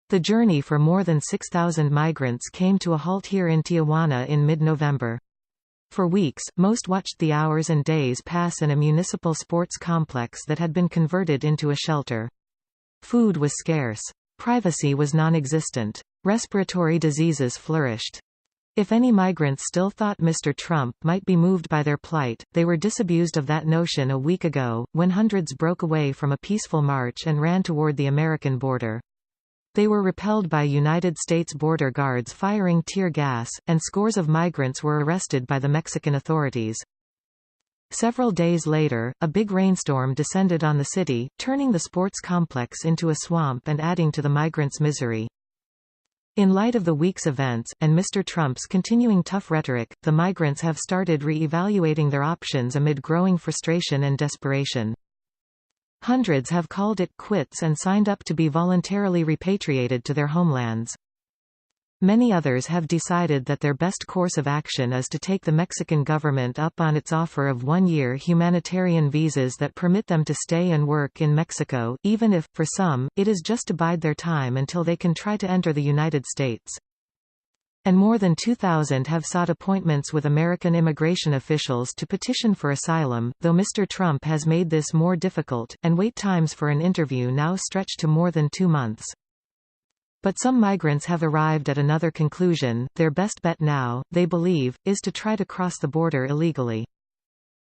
The journey for more than 6,000 migrants came to a halt here in Tijuana in mid-November. For weeks, most watched the hours and days pass in a municipal sports complex that had been converted into a shelter. Food was scarce. Privacy was non-existent. Respiratory diseases flourished. If any migrants still thought Mr. Trump might be moved by their plight, they were disabused of that notion a week ago, when hundreds broke away from a peaceful march and ran toward the American border. They were repelled by United States border guards firing tear gas, and scores of migrants were arrested by the Mexican authorities. Several days later, a big rainstorm descended on the city, turning the sports complex into a swamp and adding to the migrants' misery. In light of the week's events, and Mr. Trump's continuing tough rhetoric, the migrants have started re-evaluating their options amid growing frustration and desperation. Hundreds have called it quits and signed up to be voluntarily repatriated to their homelands. Many others have decided that their best course of action is to take the Mexican government up on its offer of one-year humanitarian visas that permit them to stay and work in Mexico, even if, for some, it is just to bide their time until they can try to enter the United States. And more than 2,000 have sought appointments with American immigration officials to petition for asylum, though Mr. Trump has made this more difficult, and wait times for an interview now stretch to more than 2 months. But some migrants have arrived at another conclusion: their best bet now, they believe, is to try to cross the border illegally.